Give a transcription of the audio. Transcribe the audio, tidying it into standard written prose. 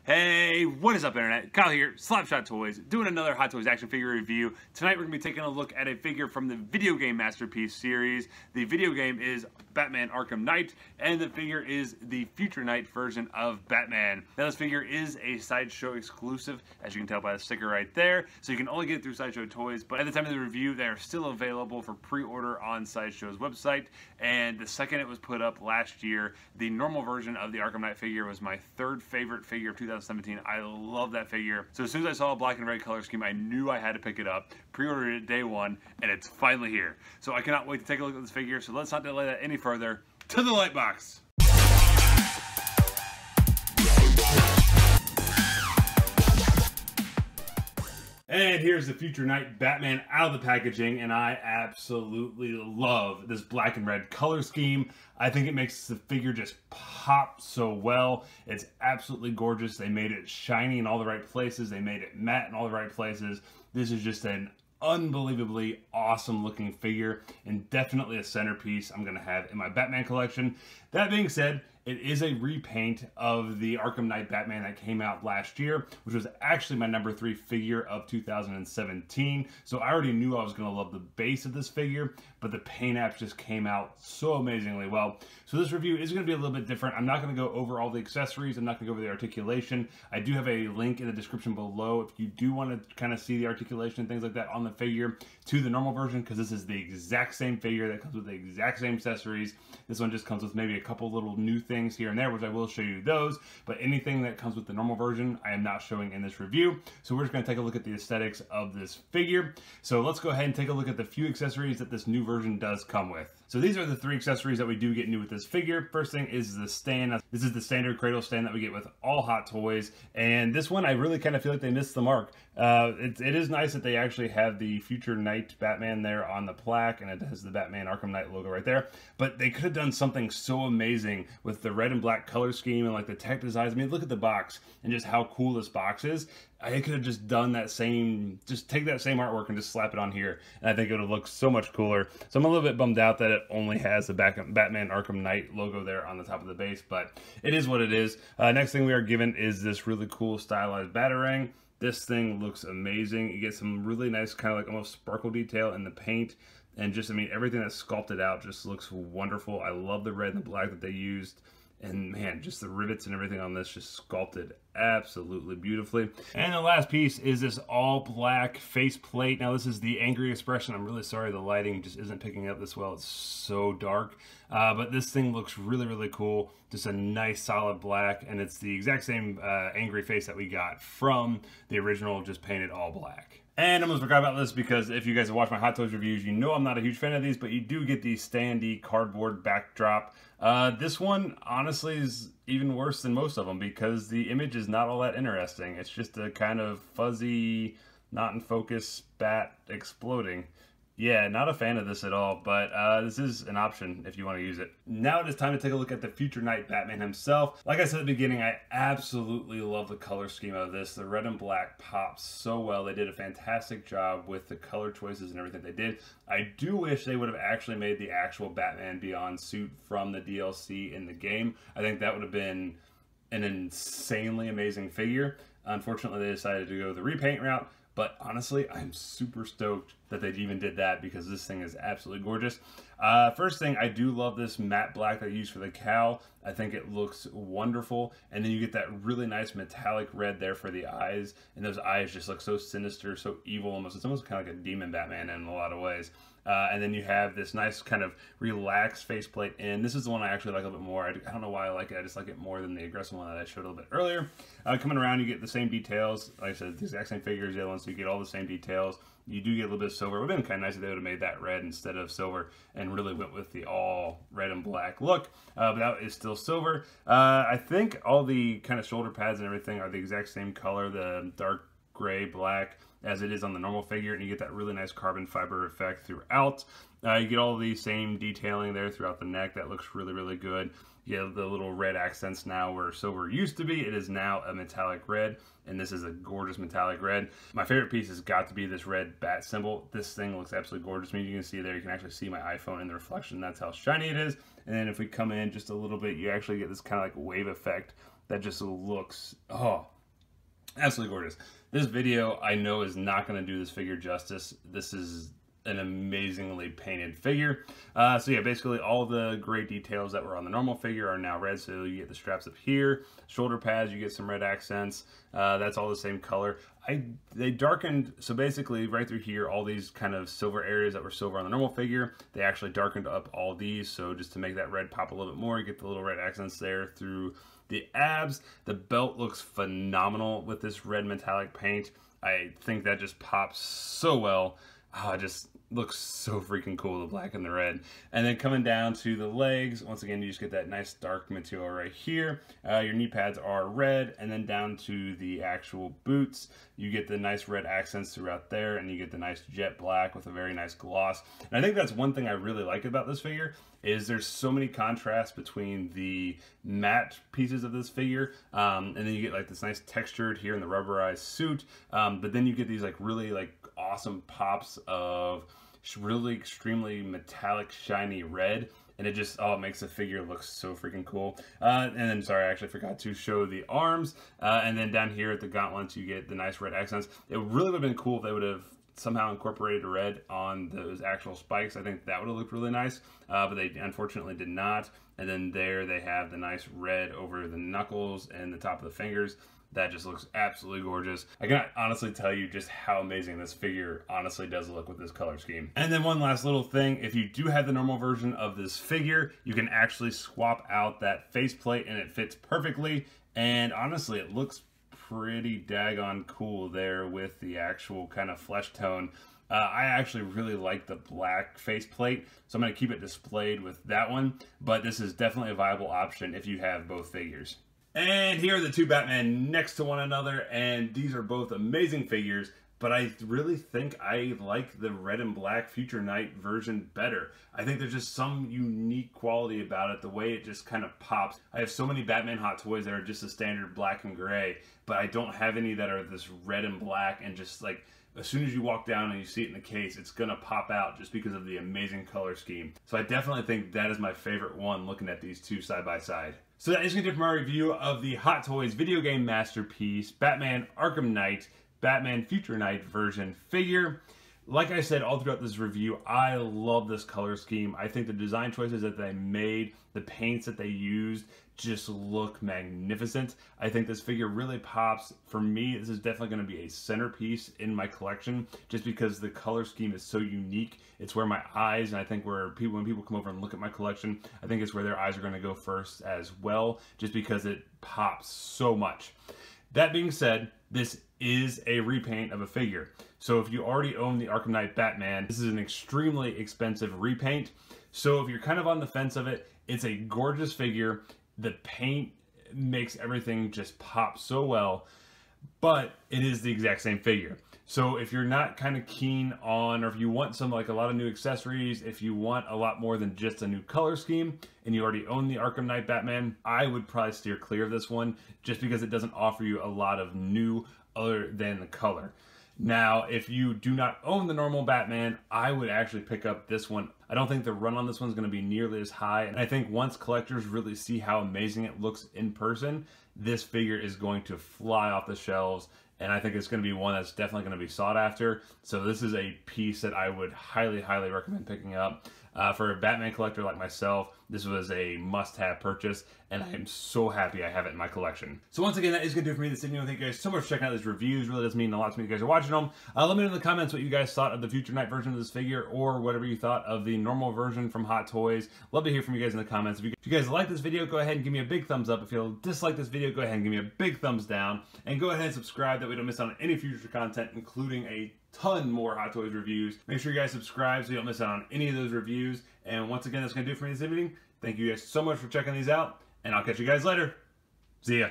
Hey, what is up, Internet? Kyle here, Slapshot Toys, doing another Hot Toys action figure review. Tonight we're going to be taking a look at a figure from the video game Masterpiece series. The video game is Batman Arkham Knight, and the figure is the Future Knight version of Batman. Now, this figure is a Sideshow exclusive, as you can tell by the sticker right there, so you can only get it through Sideshow Toys, but at the time of the review, they are still available for pre-order on Sideshow's website, and the second it was put up last year, the normal version of the Arkham Knight figure was my third favorite figure of 2017. I love that figure. So as soon as I saw a black and red color scheme, I knew I had to pick it up. Pre-ordered it day one, and it's finally here. So I cannot wait to take a look at this figure. So let's not delay that any further. To the light box. And here's the Future Knight Batman out of the packaging, and I absolutely love this black and red color scheme. I think it makes the figure just pop so well. It's absolutely gorgeous. They made it shiny in all the right places. They made it matte in all the right places. This is just an unbelievably awesome looking figure, and definitely a centerpiece I'm going to have in my Batman collection. That being said, it is a repaint of the Arkham Knight Batman that came out last year, which was actually my number 3 figure of 2017. So I already knew I was going to love the base of this figure, but the paint apps just came out so amazingly well. So this review is going to be a little bit different. I'm not going to go over all the accessories. I'm not going to go over the articulation. I do have a link in the description below if you do want to kind of see the articulation and things like that on the figure to the normal version, because this is the exact same figure that comes with the exact same accessories. This one just comes with maybe a couple little new things here and there, which I will show you those, but anything that comes with the normal version I am not showing in this review. So we're just going to take a look at the aesthetics of this figure. So let's go ahead and take a look at the few accessories that this new version does come with. So these are the 3 accessories that we do get new with this figure. First thing is the stand. This is the standard cradle stand that we get with all Hot Toys, and this one I really kind of feel like they missed the mark. It is nice that they actually have the Future Knight Batman there on the plaque, and it has the Batman Arkham Knight logo right there, but they could have done something so amazing with the red and black color scheme and like the tech designs. I mean, look at the box and just how cool this box is. I could have just done that same, just take that same artwork and just slap it on here, and I think it would have looked so much cooler. So I'm a little bit bummed out that it only has the Batman Arkham Knight logo there on the top of the base, but it is what it is. Next thing we are given is this really cool stylized Batarang. This thing looks amazing. You get some really nice kind of like almost sparkle detail in the paint, and just, I mean, everything that's sculpted out just looks wonderful. I love the red and the black that they used. And man, just the rivets and everything on this just sculpted absolutely beautifully. And the last piece is this all black face plate. Now this is the angry expression. I'm really sorry the lighting just isn't picking up this well. It's so dark. But this thing looks really, really cool. Just a nice solid black, and it's the exact same angry face that we got from the original, just painted all black. And I almost forgot about this, because if you guys have watched my Hot Toys reviews, you know I'm not a huge fan of these, but you do get the standee cardboard backdrop. This one, honestly, is even worse than most of them, because the image is not all that interesting. It's just a kind of fuzzy, not in focus bat exploding. Yeah, not a fan of this at all, but this is an option if you want to use it. Now it is time to take a look at the Future Knight Batman himself. Like I said at the beginning, I absolutely love the color scheme of this. The red and black pops so well. They did a fantastic job with the color choices and everything they did. I do wish they would have actually made the actual Batman Beyond suit from the DLC in the game. I think that would have been an insanely amazing figure. Unfortunately, they decided to go the repaint route. But honestly, I'm super stoked that they even did that, because this thing is absolutely gorgeous. First thing, I do love this matte black that I used for the cowl. I think it looks wonderful. And then you get that really nice metallic red there for the eyes. And those eyes just look so sinister, so evil almost. It's almost kind of like a demon Batman in a lot of ways. And then you have this nice kind of relaxed faceplate. And this is the one I actually like a little bit more. I don't know why I like it. I just like it more than the aggressive one that I showed a little bit earlier. Coming around, you get the same details. Like I said, the exact same figure as the other one, so you get all the same details. You do get a little bit of silver. It would have been kind of nice if they would have made that red instead of silver and really went with the all red and black look. But that is still silver. I think all the kind of shoulder pads and everything are the exact same color, the dark gray, black, as it is on the normal figure, and you get that really nice carbon fiber effect throughout. You get all the same detailing there throughout the neck. That looks really, really good. You have the little red accents now where silver used to be. It is now a metallic red, and this is a gorgeous metallic red. My favorite piece has got to be this red bat symbol. This thing looks absolutely gorgeous. I mean, you can see there, you can actually see my iPhone in the reflection. That's how shiny it is. And then if we come in just a little bit, you actually get this kind of like wave effect that just looks, oh, Absolutely gorgeous. This video, I know, is not going to do this figure justice. This is an amazingly painted figure. So yeah, basically all the great details that were on the normal figure are now red. So you get the straps up here, shoulder pads, you get some red accents. That's all the same color. They darkened, so basically right through here, all these kind of silver areas that were silver on the normal figure, they actually darkened up all these. So just to make that red pop a little bit more, you get the little red accents there through the abs. The belt looks phenomenal with this red metallic paint. I think that just pops so well. It just looks so freaking cool, the black and the red. And then coming down to the legs, once again, you just get that nice dark material right here. Your knee pads are red, and then down to the actual boots, you get the nice red accents throughout there, and you get the nice jet black with a very nice gloss. And I think that's one thing I really like about this figure, is there's so many contrasts between the matte pieces of this figure, and then you get like this nice textured here in the rubberized suit, but then you get these like really like awesome pops of really extremely metallic shiny red, and it just it makes the figure look so freaking cool. And then sorry, I actually forgot to show the arms, and then down here at the gauntlets you get the nice red accents. It really would have been cool if they would have somehow incorporated red on those actual spikes. I think that would have looked really nice, but they unfortunately did not. And then there they have the nice red over the knuckles and the top of the fingers. That just looks absolutely gorgeous. I cannot honestly tell you just how amazing this figure honestly does look with this color scheme. And then one last little thing, if you do have the normal version of this figure, you can actually swap out that faceplate and it fits perfectly. And honestly, it looks pretty daggone cool there with the actual kind of flesh tone. I actually really like the black faceplate, so I'm going to keep it displayed with that one, but this is definitely a viable option if you have both figures. And here are the two Batman next to one another, and these are both amazing figures, but I really think I like the red and black Future Knight version better. I think there's just some unique quality about it, the way it just kind of pops. I have so many Batman Hot Toys that are just a standard black and gray, but I don't have any that are this red and black, and just like as soon as you walk down and you see it in the case, it's gonna pop out just because of the amazing color scheme. So I definitely think that is my favorite one, looking at these two side by side. So that is going to do it for my review of the Hot Toys video game masterpiece, Batman Arkham Knight, Batman Future Knight version figure. Like I said all throughout this review, I love this color scheme. I think the design choices that they made, the paints that they used, just look magnificent. I think this figure really pops. For me, this is definitely going to be a centerpiece in my collection, just because the color scheme is so unique. It's where my eyes, and I think where people, when people come over and look at my collection, I think it's where their eyes are going to go first as well, just because it pops so much. That being said, this is a repaint of a figure. So if you already own the Arkham Knight Batman, this is an extremely expensive repaint. So if you're kind of on the fence of it, it's a gorgeous figure. The paint makes everything just pop so well, but it is the exact same figure. So if you're not kind of keen on, or if you want some like a lot of new accessories, if you want a lot more than just a new color scheme, and you already own the Arkham Knight Batman, I would probably steer clear of this one, just because it doesn't offer you a lot of new other than the color. Now, if you do not own the normal Batman, I would actually pick up this one. I don't think the run on this one's going to be nearly as high, and I think once collectors really see how amazing it looks in person, this figure is going to fly off the shelves, and I think it's going to be one that's definitely going to be sought after. So this is a piece that I would highly, highly recommend picking up. For a Batman collector like myself, this was a must-have purchase, and I am so happy I have it in my collection. So once again, that is going to do it for me this video. Thank you guys so much for checking out these reviews. It really does mean a lot to me. You guys are watching them. Let me know in the comments what you guys thought of the Future Knight version of this figure, or whatever you thought of the normal version from Hot Toys. Love to hear from you guys in the comments. If you guys like this video, go ahead and give me a big thumbs up. If you dislike this video, go ahead and give me a big thumbs down. And go ahead and subscribe, that way you don't miss out on any future content, including a ton more Hot Toys reviews. Make sure you guys subscribe so you don't miss out on any of those reviews. And once again, that's going to do it for me this evening. Thank you guys so much for checking these out, and I'll catch you guys later. See ya.